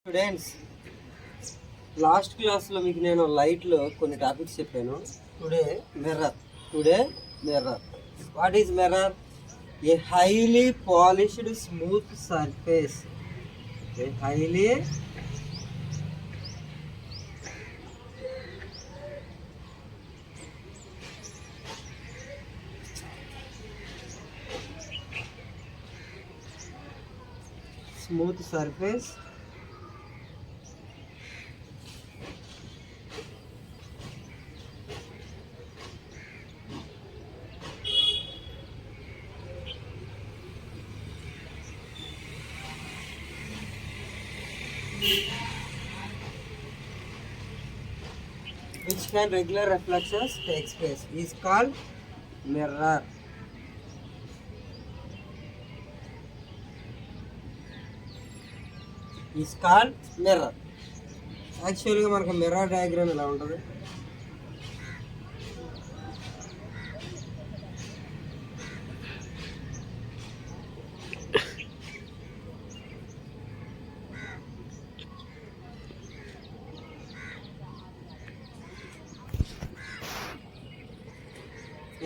Students, last క్లాస్లో మీకు నేను లైట్లో కొన్ని టాపిక్స్ చెప్పాను. Today mirror. What is mirror? A highly polished smooth surface. A highly smooth surface which can regular reflections takes place is called mirror. Is called mirror. యాక్చువల్గా మనకు mirror diagram ఇలా ఉంటుంది.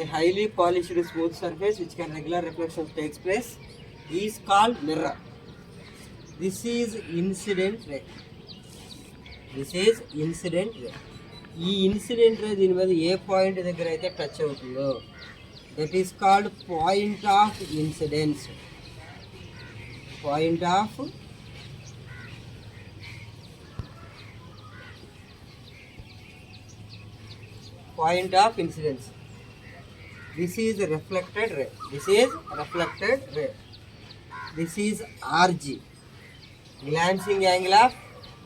A highly polished smooth surface which can regular reflections takes place is called mirror. This is incident ray. ఈ incident ray దీని మీద ఏ point దగ్గర అయితే touch అవుతుందో that is called point of incidence. Point of incidence. This is reflected ray. This is RG, glancing angle of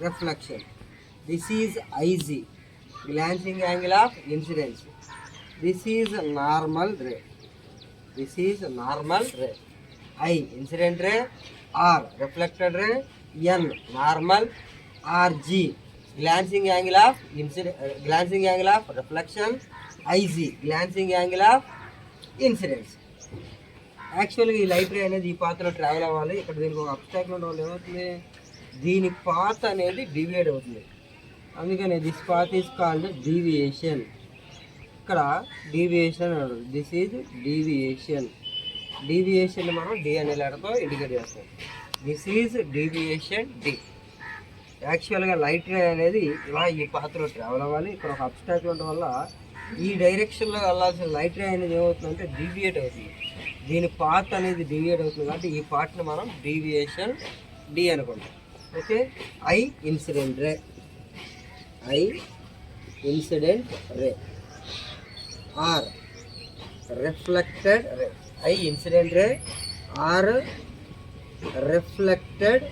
reflection. This is IG, glancing angle of incidence. This is normal ray. I, incident ray. R, reflected ray. N, normal. RG, glancing angle of reflection. IG, glancing angle of incidents. యాక్చువల్గా ఈ light ray అనేది ఈ పాత్రలో travel అవ్వాలి. ఇక్కడ దీనికి ఒక abstract ఉండడం వల్ల ఏమవుతుంది, దీని పాత్ అనేది డీవియేట్ అవుతుంది. అందుకని this path is called deviation. ఇక్కడ డీవియేషన్ అన్నది దిస్ ఈజ్ డీవియేషన్ మనం డి అనే లెటర్తో ఇండికేట్ చేస్తాం. This is deviation D. యాక్చువల్గా లైట్ రే అనేది ఇలా ఈ పాత్రలో ట్రావెల్ అవ్వాలి. ఇక్కడ ఒక అబ్స్ట్రాక్ట్ ఉండడం వల్ల ఈ డైరెక్షన్లో వెళ్ళాల్సిన లైట్ రే అనేది ఏమవుతుందంటే డీవియేట్ అవుతుంది. దీని పార్ట్ అనేది డీవియేట్ అవుతుంది కాబట్టి ఈ పార్ట్ని మనం డీవియేషన్ డి అనుకుంటాం. Okay. I incident ray. R reflected ray. I incident ray. R reflected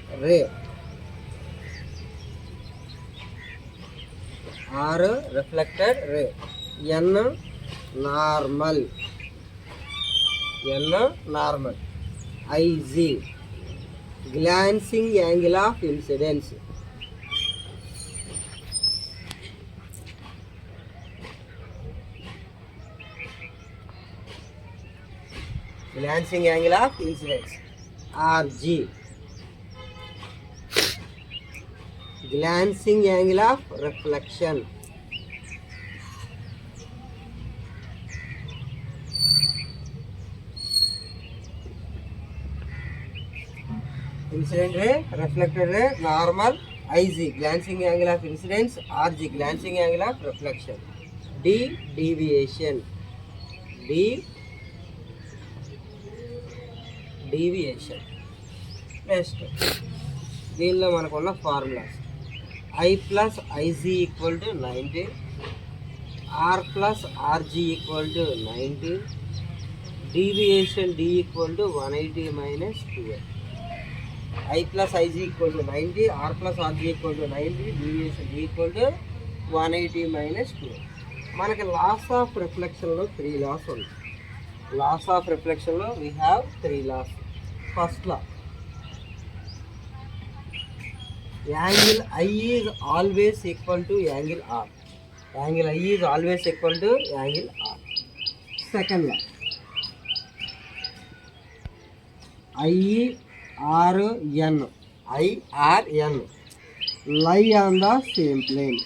ray. N normal. IG, glancing angle of incidence. RG, glancing angle of reflection. Incident ray, reflected ray, normal. IG, glancing angle of incidence. RG, glancing angle of reflection. D, deviation. Next దీనిలో మనకున్న formulas. I plus IG equal to 90. R plus RG equal to 90. Deviation D equal to 180 minus 2. I plus IG equal to 90, R plus RG equal to 90, deviation D equal to 180 minus 2. మనకి laws of రిఫ్లెక్షన్లో 3 laws ఉంది. Laws of రిఫ్లెక్షన్లో we have 3 laws. First law, angle I is always equal to angle R. Angle I is always equal to angle R. Second law, IRN lie on the same plane.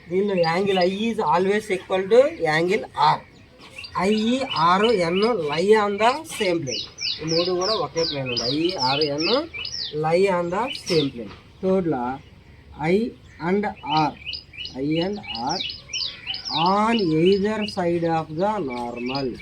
దీనిలో angle I is always equal to angle R. I E R N lie on the same plane. ఈ మూడు కూడా ఒకే plane ఉంది. I E R N lie on the same plane. Third law I and R on either side of the normal.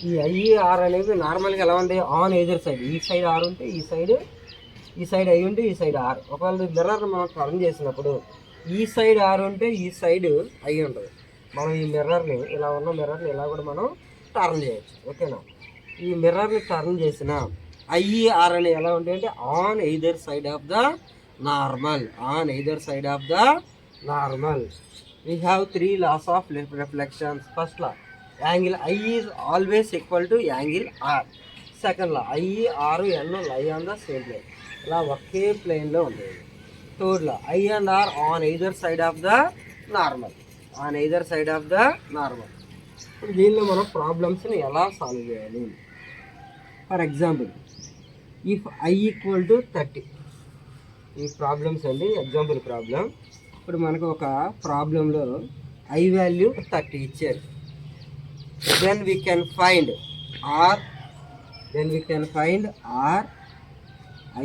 ఈ IER అనేది నార్మల్గా ఎలా ఉంది, ఆన్ ఎయిదర్ సైడ్. ఈ సైడ్ ఆర్ ఉంటే ఈ సైడ్ ఐ ఉంటే ఈ సైడ్ ఆర్. ఒకవేళ మిర్రర్ మనం టర్న్ చేసినప్పుడు ఈ సైడ్ ఆర్ ఉంటే ఈ సైడ్ ఐ ఉంటుంది. మనం ఈ మిర్రర్ని ఇలా ఉన్న మిర్రర్ని ఇలా కూడా మనం టర్న్ చేయొచ్చు. ఓకేనా? ఈ మిర్రర్ని టర్న్ చేసిన ఐఈఆర్ అని ఎలా ఉంటాయి అంటే on either side of the normal. We have 3 laws of reflections. First law, angle I is always equal to angle R. Second law, I E R N lie on the same plane. ఇలా ఒకే ప్లేన్లో ఉండేది. Third law, I and R on either side of the normal. ఇప్పుడు దీనిలో మనం ప్రాబ్లమ్స్ని ఎలా solve చేయాలి? For example, if I equal to 30. ఈ ప్రాబ్లమ్స్ అండి, ఎగ్జాంపుల్ ప్రాబ్లం. ఇప్పుడు మనకు ఒక ప్రాబ్లంలో ఐ వాల్యూ 30 ఇచ్చారు. then we can find r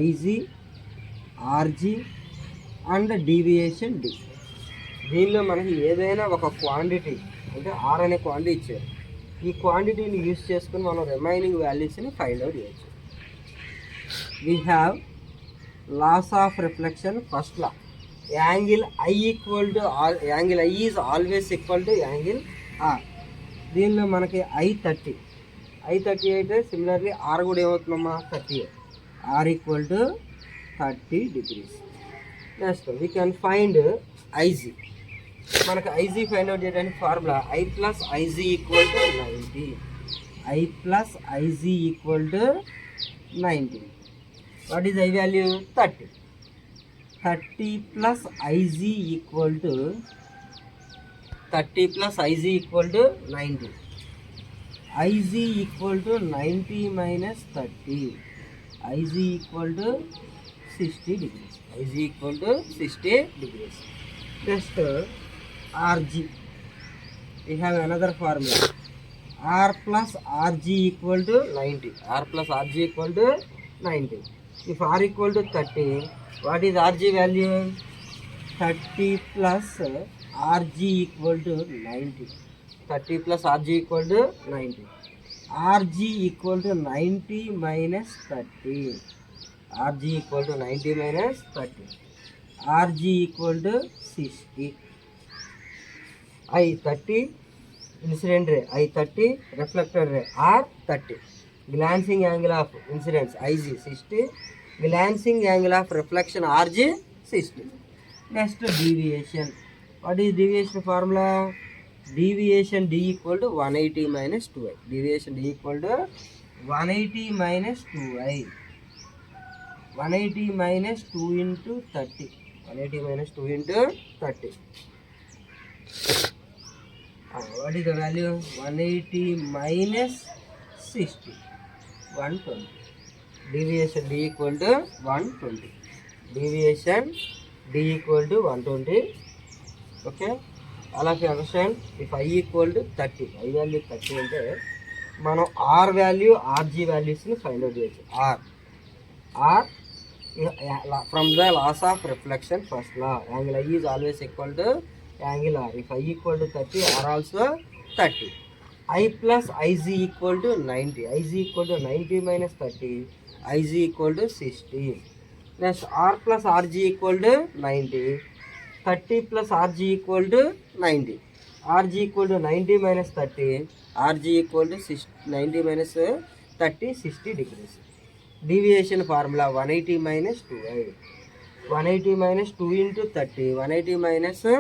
IZ, RG and deviation D. దీనిలో మనకి ఏదైనా ఒక క్వాంటిటీ అంటే ఆర్ అనే క్వాంటిటీ ఇచ్చారు. ఈ క్వాంటిటీని యూజ్ చేసుకుని మనం రిమైనింగ్ వాల్యూస్ని ఫైండ్ అవుట్ చేయొచ్చు. We have laws of reflection. First law, angle I is always equal to angle R. దీనిలో మనకి ఐ 30 అయితే సిమిలర్లీ ఆర్ కూడా ఏమవుతుందమ్మా 30. R equal to 30 degrees. Next we can find IG. మనకు ఐజీ ఫైండ్ అవుట్ చేయడానికి formula I plus IG equal to 90. What is I value 30 plus IG equal to 90. IZ equal to 90 minus 30. IZ equal to 60 degrees. Next, RG. We have another formula. R plus RG equal to 90. If R equal to 30, what is RG value? 30 plus RG equal to 90. RG equal to 90 minus 30. RG equal to 60. I 30 incident ray, I 30 reflected ray, R 30. Glancing angle of incidence IZ 60. Glancing angle of reflection RG 60. Next, deviation. What is deviation formula? Deviation D equal to 180 minus 2i. 180 minus 2i. 180 minus 2 into 30. What is the value? 180 minus 60. 120. Deviation D equal to 120. Okay. All of you understand? If I equal to 30, I value 30 అంటే మనం R value, RG values ని find out చేయొచ్చు. R from the laws of reflection, first law, angle I is always equal to angle R. If I equal to 30, R also 30. I plus IZ equal to 90. IZ equal to 90 minus 30. IZ equal to 60. Next, R plus RG equal to 90. 30 plus RG equal to 90. RG equal to 90 minus 30. RG equal to 90 minus 30, 60 degrees. Deviation formula 180 minus 2i. 180 minus 2 into 30. 180 minus 2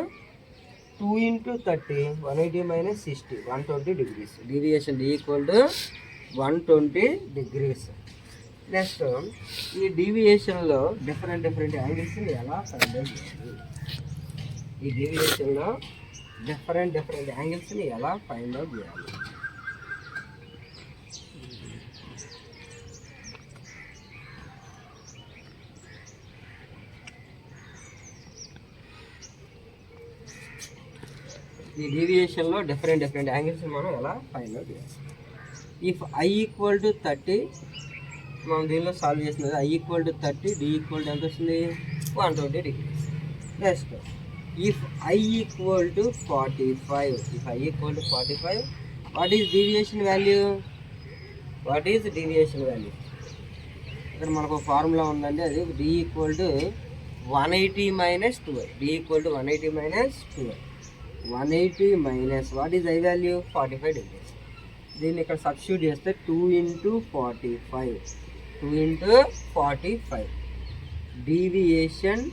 into 30. 180 minus 60. 120 degrees. Deviation D equal to 120 degrees. Next ఈ డీవియేషన్లో different యాంగిల్స్ని ఎలా find out చేయాలి? ఈ డీవియేషన్లో different యాంగిల్స్ని ఎలా find out చేయాలి? ఈ డీవియేషన్లో different angles మనం ఎలా find out చేయాలి? ఇఫ్ ఐ ఈక్వల్ టు 30, మనం దీనిలో సాల్వ్ చేసినది I equal to 30, D equal to ఎంత వస్తుంది? 120 degrees. Next if I equal to 45, if I equal to 45, what is deviation value? ఇక్కడ మనకు ఒక ఫార్ములా ఉందండి, అది D equal to 180 - 12, D equal to 180 - 12, 180 minus what is I value? 45 degrees. దీన్ని ఇక్కడ substitute చేస్తే 2 × 45 డీవియేషన్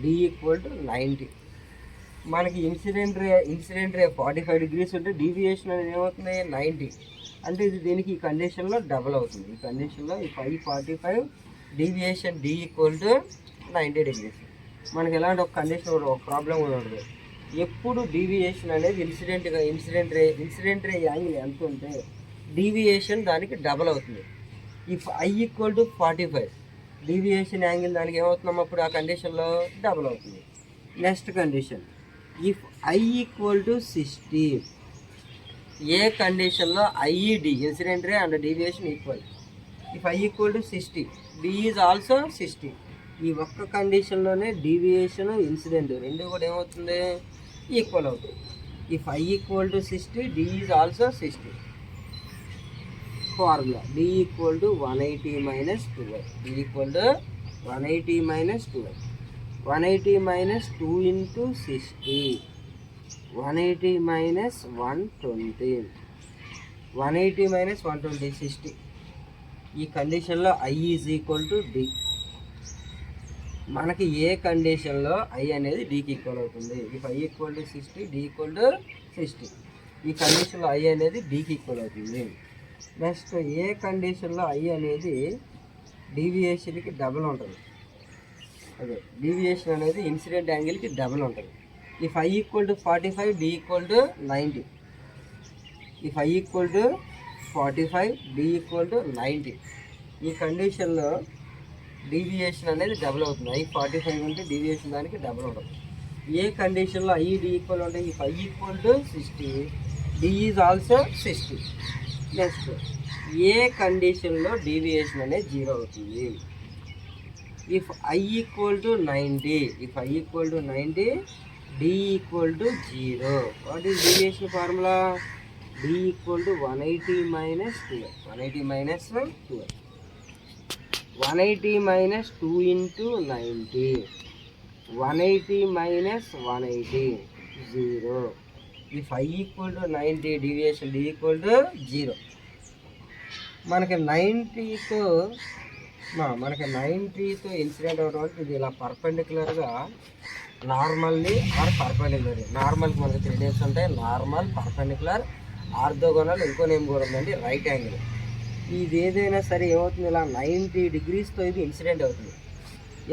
డి ఈక్వల్ టు 90. మనకి incident ray 45 degrees ఉంటే డీవియేషన్ అనేది ఏమవుతుంది? 90. అంటే ఇది దీనికి ఈ కండిషన్లో డబుల్ అవుతుంది. ఈ కండిషన్లో ఈ 45 deviation D equal to 90 degrees. మనకి ఎలాంటి ఒక కండిషన్ ఒక ప్రాబ్లం కూడా ఉండదు. ఎప్పుడు డీవియేషన్ అనేది ఇన్సిడెంట్ రే యాంగిల్ ఎంత ఉంటే డీవియేషన్ దానికి డబల్ అవుతుంది. If I equal to 45 deviation angle దానికి ఏమవుతున్నాం అప్పుడు ఆ కండిషన్లో డబల్ అవుతుంది. Next condition if I equal to 60, ఏ కండిషన్లో IED incident ray and deviation equal. If I equal to 60, D is also 60. ఈ ఒక్క కండిషన్లోనే డీవియేషన్ ఇన్సిడెంట్ రెండు కూడా ఏమవుతుంది? ఈక్వల్ అవుతుంది. If I equal to 60, D is also 60. Formula D equal to 180 - 12, D equal to 180 - 12, 180 - 2 × 60, 180 - 120, 180 - 120 60. ఈ కండిషన్లో I is equal to D. మనకి ఏ కండిషన్లో ఐ అనేది డికి ఈక్వల్ అవుతుంది? If I equal to 60, D equal to 60. ఈ కండిషన్లో ఐ అనేది డికి ఈక్వల్ అవుతుంది. నెక్స్ట్ ఏ కండిషన్లో ఐ అనేది డీవియేషన్కి డబుల్ ఉంటుంది? అదే డీవియేషన్ అనేది ఇన్సిడెంట్ యాంగిల్కి డబుల్ ఉంటుంది. If I equal to 45, D equal to 90. If I equal to 45, D equal to 90. ఈ కండిషన్లో డీవియేషన్ అనేది డబుల్ అవుతుంది. ఐ 45 ఉంటే డీవియేషన్ దానికి డబుల్ ఉంటుంది. ఏ కండిషన్లో ఐ డి ఈక్వల్ ఉంటాయి? If I equal to 60, D is also 60. Next ఏ కండిషన్లో డీవియేషన్ అనేది 0 అవుతుంది? If I equal to 90, if I equal to 90, D equal to 0. What is deviation formula? D equal to 180 - 12, 180 - 12, 180 - 2 × 90, 180 - 180, 0. If I equal to 90, deviation D equal to 0. మనకి 90తో incident అవడం అంటే ఇది ఇలా పర్పెండిక్యులర్గా normally are perpendicular. నార్మల్కి మనకి 3 names ఉంటాయి: normal, perpendicular, orthogonal, ఇంకో name కూడా ఉందండి రైట్ యాంగిల్. ఇది ఏదైనా సరే ఏమవుతుంది, ఇలా 90 degreesతో ఇది ఇన్సిడెంట్ అవుతుంది.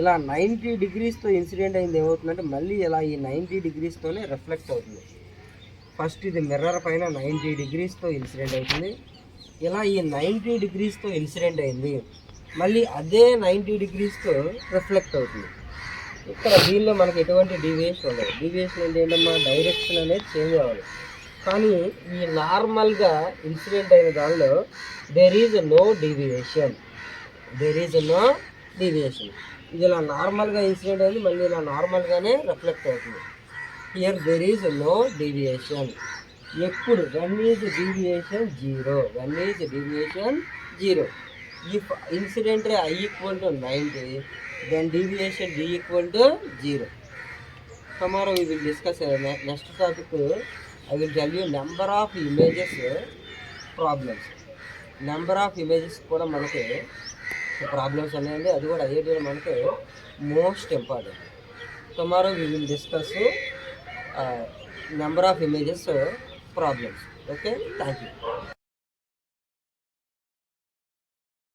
ఇలా 90 degreesతో ఇన్సిడెంట్ అయింది ఏమవుతుందంటే మళ్ళీ ఇలా ఈ 90 degreesతోనే రిఫ్లెక్ట్ అవుతుంది. ఫస్ట్ ఇది మిర్రర్ పైన 90 degreesతో ఇన్సిడెంట్ అవుతుంది. ఇలా ఈ 90 degreesతో ఇన్సిడెంట్ అయింది, మళ్ళీ అదే 90 degreesతో రిఫ్లెక్ట్ అవుతుంది. ఇక్కడ దీనిలో మనకి ఎటువంటి డీవియేషన్ ఉండదు. డీవియేషన్ అంటే ఏంటమ్మా, డైరెక్షన్ అనేది చేంజ్ అవ్వాలి. కానీ ఈ నార్మల్గా ఇన్సిడెంట్ అయిన దానిలో దేర్ ఈజ్ నో డీవియేషన్. ఇది ఇలా నార్మల్గా ఇన్సిడెంట్ అయింది, మళ్ళీ ఇలా నార్మల్గానే రిఫ్లెక్ట్ అవుతుంది. Here there is no deviation. ఎప్పుడు when is deviation zero. If incident ray I equal to 90, then deviation D equal to 0. Tomorrow we will discuss next topic. I will tell you number of images problems. Number of images కూడా మనకి problems అనేవి అది కూడా అదే మనకి most important. Tomorrow we will discuss number of images problems. Okay, thank you.